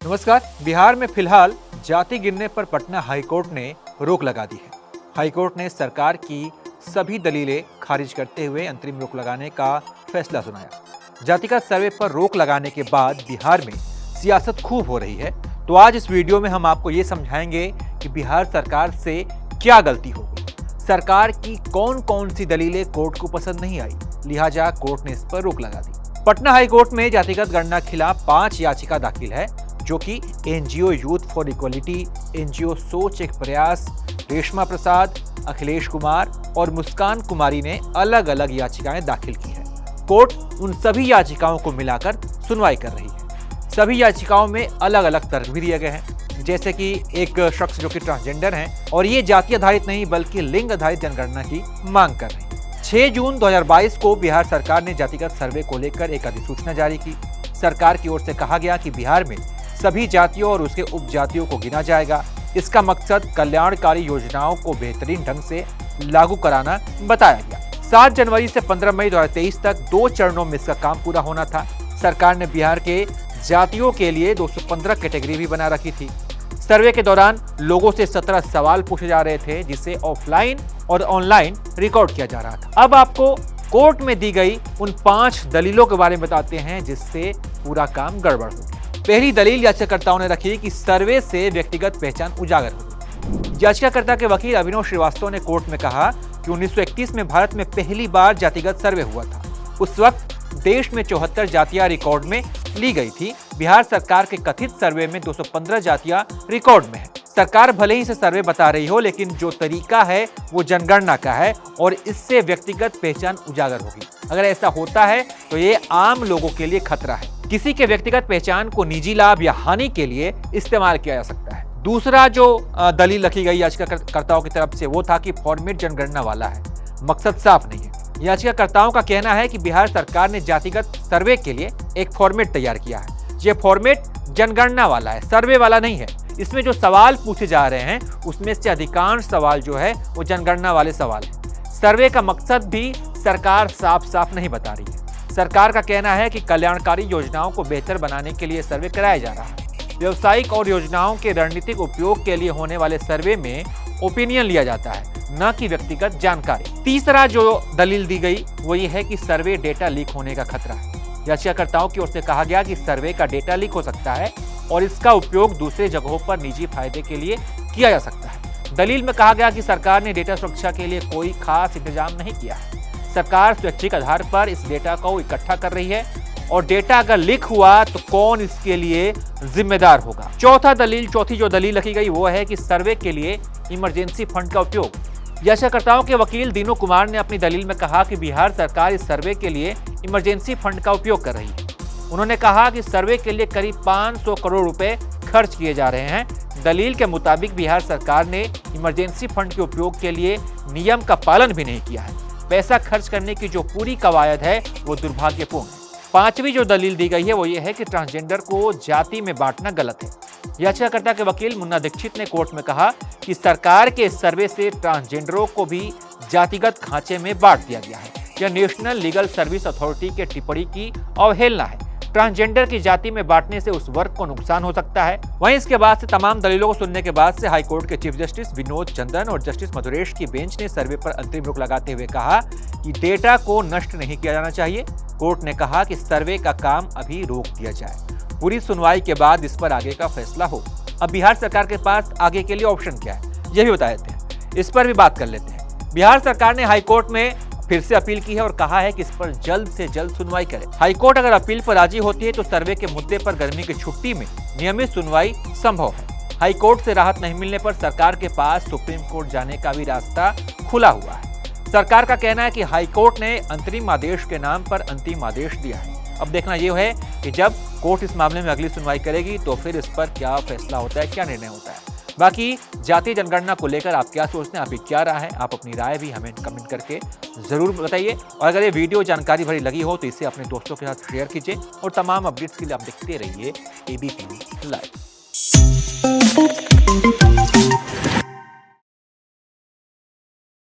नमस्कार। बिहार में फिलहाल जाति गिनने पर पटना हाईकोर्ट ने रोक लगा दी है। हाईकोर्ट ने सरकार की सभी दलीलें खारिज करते हुए अंतरिम रोक लगाने का फैसला सुनाया। जातिगत सर्वे पर रोक लगाने के बाद बिहार में सियासत खूब हो रही है। तो आज इस वीडियो में हम आपको ये समझाएंगे कि बिहार सरकार से क्या गलती हो गई, सरकार की कौन कौन सी दलीलें कोर्ट को पसंद नहीं आई, लिहाजा कोर्ट ने इस पर रोक लगा दी। पटना हाईकोर्ट में जातिगत गणना खिलाफ 5 याचिका दाखिल है, जो कि NGO youth for equality, NGO सोच एक प्रयास, रेशमा प्रसाद, अखिलेश कुमार और मुस्कान कुमारी ने अलग अलग याचिकाएं दाखिल की है। कोर्ट उन सभी याचिकाओं को मिलाकर सुनवाई कर रही है। सभी याचिकाओं में अलग अलग तर्क भी दिए गए हैं, जैसे कि एक शख्स जो कि ट्रांसजेंडर हैं और ये जाति आधारित नहीं बल्कि लिंग आधारित जनगणना की मांग कर रहे हैं। 6 जून 2022 को बिहार सरकार ने जातिगत सर्वे को लेकर एक अधिसूचना जारी की। सरकार की ओर से कहा गया कि बिहार में सभी जातियों और उसके उपजातियों को गिना जाएगा। इसका मकसद कल्याणकारी योजनाओं को बेहतरीन ढंग से लागू कराना बताया गया। 7 जनवरी से 15 मई 2023 तक 2 चरणों में इसका काम पूरा होना था। सरकार ने बिहार के जातियों के लिए 215 कैटेगरी भी बना रखी थी। सर्वे के दौरान लोगों से 17 सवाल पूछे जा रहे थे, जिसे ऑफलाइन और ऑनलाइन रिकॉर्ड किया जा रहा था। अब आपको कोर्ट में दी गई उन 5 दलीलों के बारे में बताते हैं, जिससे पूरा काम गड़बड़ हो गया। पहली दलील याचिकाकर्ताओं ने रखी कि सर्वे से व्यक्तिगत पहचान उजागर होगी। याचिकाकर्ता के वकील अभिनव श्रीवास्तव ने कोर्ट में कहा कि 1931 में भारत में पहली बार जातिगत सर्वे हुआ था। उस वक्त देश में 74 जातियां रिकॉर्ड में ली गई थी। बिहार सरकार के कथित सर्वे में 215 जातियां रिकॉर्ड में है। सरकार भले ही इसे सर्वे बता रही हो, लेकिन जो तरीका है वो जनगणना का है और इससे व्यक्तिगत पहचान उजागर होगी। अगर ऐसा होता है तो ये आम लोगों के लिए खतरा है। किसी के व्यक्तिगत पहचान को निजी लाभ या हानि के लिए इस्तेमाल किया जा सकता है। दूसरा जो दलील रखी गई याचिकाकर्ताओं की तरफ से वो था कि फॉर्मेट जनगणना वाला है, मकसद साफ नहीं है। याचिकाकर्ताओं का कहना है कि बिहार सरकार ने जातिगत सर्वे के लिए एक फॉर्मेट तैयार किया है। ये फॉर्मेट जनगणना वाला है, सर्वे वाला नहीं है। इसमें जो सवाल पूछे जा रहे हैं उसमें से अधिकांश सवाल जो है वो जनगणना वाले सवाल है। सर्वे का मकसद भी सरकार साफ साफ नहीं बता रही है। सरकार का कहना है कि कल्याणकारी योजनाओं को बेहतर बनाने के लिए सर्वे कराया जा रहा है। व्यवसायिक और योजनाओं के रणनीतिक उपयोग के लिए होने वाले सर्वे में ओपिनियन लिया जाता है, न कि व्यक्तिगत जानकारी। तीसरा जो दलील दी गई वो ये है कि सर्वे डेटा लीक होने का खतरा है। याचिकाकर्ताओं की ओर से कहा गया कि सर्वे का डेटा लीक हो सकता है और इसका उपयोग दूसरे जगहों पर निजी फायदे के लिए किया जा सकता है। दलील में कहा गया कि सरकार ने डेटा सुरक्षा के लिए कोई खास इंतजाम नहीं किया है। सरकार स्वैच्छिक आधार पर इस डेटा को इकट्ठा कर रही है और डेटा अगर लीक हुआ तो कौन इसके लिए जिम्मेदार होगा। चौथी जो दलील रखी गई वो है कि सर्वे के लिए इमरजेंसी फंड का उपयोग। याचिकाकर्ताओं के वकील दीनू कुमार ने अपनी दलील में कहा कि बिहार सरकार इस सर्वे के लिए इमरजेंसी फंड का उपयोग कर रही है। उन्होंने कहा कि सर्वे के लिए करीब 500 करोड़ रुपए खर्च किए जा रहे हैं। दलील के मुताबिक बिहार सरकार ने इमरजेंसी फंड के उपयोग के लिए नियम का पालन भी नहीं किया है। पैसा खर्च करने की जो पूरी कवायद है वो दुर्भाग्यपूर्ण है। 5वीं जो दलील दी गई है वो ये है कि ट्रांसजेंडर को जाति में बांटना गलत है। याचिकाकर्ता के वकील मुन्ना दीक्षित ने कोर्ट में कहा कि सरकार के सर्वे से ट्रांसजेंडरों को भी जातिगत खांचे में बांट दिया गया है। यह नेशनल लीगल सर्विस अथॉरिटी के टिप्पणी की अवहेलना है। ट्रांसजेंडर की जाति में बांटने से उस वर्ग को नुकसान हो सकता है। वहीं इसके बाद से तमाम दलीलों को सुनने के बाद से हाईकोर्ट के चीफ जस्टिस विनोद चंदन और जस्टिस मधुरेश की बेंच ने सर्वे पर अंतरिम रोक लगाते हुए कहा कि डेटा को नष्ट नहीं किया जाना चाहिए। कोर्ट ने कहा कि सर्वे का काम अभी रोक दिया जाए। पूरी सुनवाई के बाद इस पर आगे का फैसला हो। अब बिहार सरकार के पास आगे के लिए ऑप्शन क्या है यह भी बता देते हैं। इस पर भी बात कर लेते हैं। बिहार सरकार ने हाईकोर्ट में फिर से अपील की है और कहा है कि इस पर जल्द से जल्द सुनवाई करे। हाईकोर्ट अगर अपील पर राजी होती है तो सर्वे के मुद्दे पर गर्मी की छुट्टी में नियमित सुनवाई संभव है। हाईकोर्ट से राहत नहीं मिलने पर सरकार के पास सुप्रीम कोर्ट जाने का भी रास्ता खुला हुआ है। सरकार का कहना है कि हाईकोर्ट ने अंतरिम आदेश के नाम पर अंतिम आदेश दिया है। अब देखना यह है कि जब कोर्ट इस मामले में अगली सुनवाई करेगी तो फिर इस पर क्या फैसला होता है, क्या निर्णय होता है। बाकी जातीय जनगणना को लेकर आप क्या सोचते हैं, आपकी क्या राय है, आप अपनी राय भी हमें कमेंट करके जरूर बताइए। और अगर ये वीडियो जानकारी भरी लगी हो तो इसे अपने दोस्तों के साथ शेयर कीजिए और तमाम अपडेट्स के लिए आप देखते रहिए एबीपी लाइव।